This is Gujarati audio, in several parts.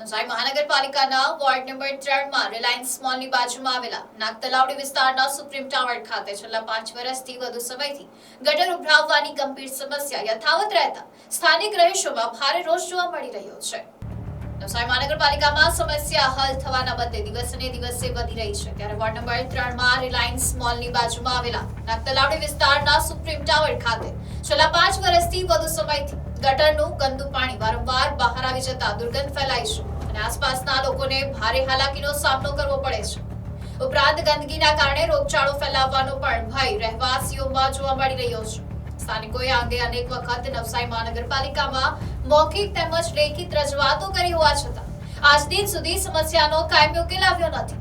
નવસારી મહાનગરપાલિકાના વોર્ડ નંબર 3 માં રિલાયન્સ મોલની બાજુમાં આવેલા નાગતલાવડી વિસ્તારના સુપ્રીમ ટાવર ખાતે છેલ્લા 5 વર્ષથી વધુ સમયથી ગટર ઉભરાવવાની ગંભીર સમસ્યા યથાવત રહેતા સ્થાનિક રહીશોમાં ભારે રોષ જોવા મળી રહ્યો છે। નવસારી મહાનગરપાલિકામાં સમસ્યા હલ થવાના બદલે દિવસે દિવસે વધી રહી છે, ત્યારે વોર્ડ નંબર 3 માં રિલાયન્સ મોલની બાજુમાં આવેલા નાગતલાવડી વિસ્તારના સુપ્રીમ ટાવર ખાતે છેલ્લા 5 વર્ષથી વધુ સમયથી ગટરનું ગંદુ પાણી વારંવાર બહાર આવી જતા દુર્ગંધ ફેલાય છે અને આસપાસના લોકોને ભારે હાલાકીનો સામનો કરવો પડે છે। ઉપરાંત ગંદકીના કારણે રોગચાળો ફેલાવવાનો પણ ભય રહેવાસીઓમાં જોવા મળી રહ્યો છે। સ્થાનિકોએ આ અંગે અનેક વખત નવસારી મહાનગરપાલિકામાં મૌખિક તેમજ લેખિત રજૂઆતો કરી હોવા છતાં આજ દિન સુધી સમસ્યાનો કાયમી ઉકેલ આવ્યો નથી।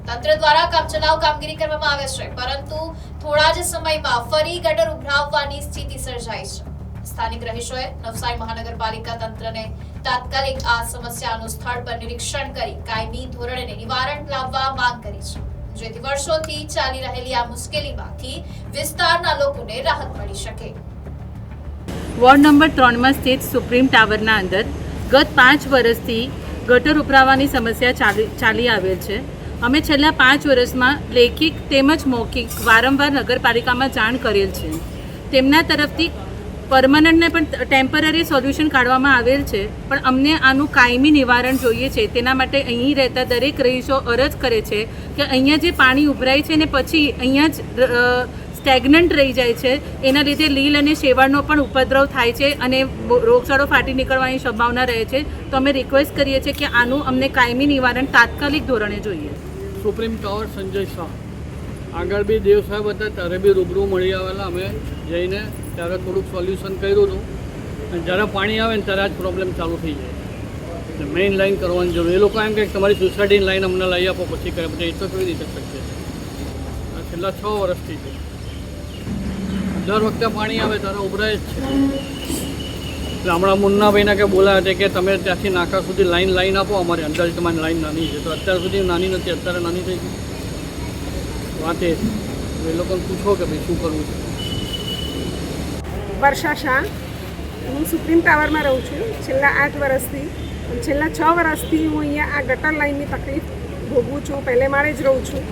તંત્ર દ્વારા કામચલાઉ કામગીરી કરવામાં આવે છે, પરંતુ થોડા જ સમયમાં ફરી ગટર ઉભરાવવાની સ્થિતિ સર્જાઈ છે। સ્થાનિક રહીશોએ નવસારી મહાનગરપાલિકા તંત્રને તાત્કાલિક આ સમસ્યાનું સ્થળ પર નિરીક્ષણ કરી કાયમી ધોરણે નિવારણ લાવવા માંગ કરી છે, જેથી વર્ષોથી ચાલી રહેલી આ મુશ્કેલીમાંથી વિસ્તારના લોકોને રાહત મળી શકે। વોર્ડ નંબર 3 માં સ્થિત સુપ્રીમ ટાવરના અંદર ગત 5 વર્ષથી ગટર ઉભરાવાની સમસ્યા ચાલી આવેલ છે। અમે છેલ્લા 5 વર્ષમાં લેખિત તેમજ મૌખિક વારંવાર નગરપાલિકામાં જાણ કરેલ છે। તેમના તરફથી પરમનન્ટને પણ ટેમ્પરરી સોલ્યુશન કાઢવામાં આવેલ છે, પણ અમને આનું કાયમી નિવારણ જોઈએ છે। તેના માટે અહીં રહેતા દરેક રહીશો અરજ કરે છે કે અહીંયા જે પાણી ઉભરાય છે ને પછી અહીંયા જ સ્ટેગ્નન્ટ રહી જાય છે, એના લીધે લીલ અને શેવાળનો પણ ઉપદ્રવ થાય છે અને રોગચાળો ફાટી નીકળવાની સંભાવના રહે છે। તો અમે રિક્વેસ્ટ કરીએ છીએ કે આનું અમને કાયમી નિવારણ તાત્કાલિક ધોરણે જોઈએ। સુપ્રીમ ટાવર સંજય શાહ આગળ બી દેવ સાહેબ હતા ત્યારે બી રૂબરૂ મળી આવેલા, અમે જઈને ત્યારે થોડુંક સોલ્યુશન કર્યું હતું અને જ્યારે પાણી આવે ને ત્યારે જ પ્રોબ્લેમ ચાલુ થઈ જાય। મેઇન લાઈન કરવાની જરૂર, એ લોકો એમ કે તમારી સોસાયટીની લાઈન અમને લઈ આપો પછી કરે, પછી એ તો કેવી રીતે શક્ય છે? આ છેલ્લા 6 વર્ષથી છે, દર વખતે પાણી આવે ત્યારે ઉભરાય જ છે। એટલે હમણાં મુન્નાભાઈને કે બોલાયા છે કે તમે ત્યાંથી નાકા સુધી લાઈન આપો, અમારી અંદર તમારી લાઈન નાની છે, તો અત્યાર સુધી નાની નથી, અત્યારે નાની થઈ ગઈ। વાત એ લોકોને પૂછો કે ભાઈ શું કરવું છે। વર્ષા શાહ, હું સુપ્રીમ ટાવરમાં રહું છું છેલ્લા 8 વર્ષથી। છેલ્લા 6 વર્ષથી હું અહીંયા આ ગટર લાઇનની તકલીફ ભોગવું છું। પહેલે માળે જ રહું છું,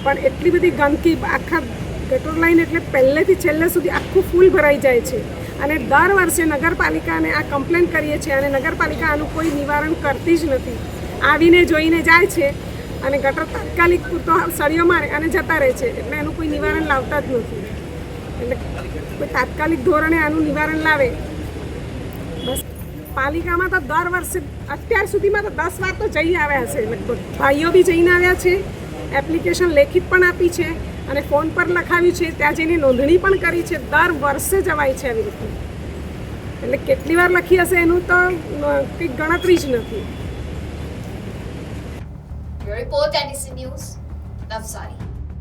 પણ એટલી બધી ગંદકી, આખા ગટર લાઇન એટલે પહેલેથી છેલ્લે સુધી આખું ફૂલ ભરાઈ જાય છે અને દર વર્ષે નગરપાલિકાને આ કમ્પ્લેન કરીએ છીએ અને નગરપાલિકા આનું કોઈ નિવારણ કરતી જ નથી। આવીને જોઈને જાય છે અને ગટર તાત્કાલિક પૂરતો સળિયો મારે અને જતા રહે છે, એટલે એનું કોઈ નિવારણ લાવતા જ નથી। એટલે કોઈ તાત્કાલિક ધોરણે આનું નિવારણ લાવે બસ। પાલિકામાં તો દર વર્ષે અત્યાર સુધીમાં તો 10 વાર તો જઈ આવ્યા હશે, લગભગ ભાઈઓ બી જઈને આવ્યા છે, એપ્લિકેશન લેખિત પણ આપી છે અને ફોન પર લખાવ્યું છે, ત્યાં જઈને નોંધણી પણ કરી છે। દર વર્ષે જવાય છે આવી રીતે, એટલે કેટલી વાર લખી હશે એનું તો કંઈક ગણતરી જ નથી। Report NDC news, Navsari.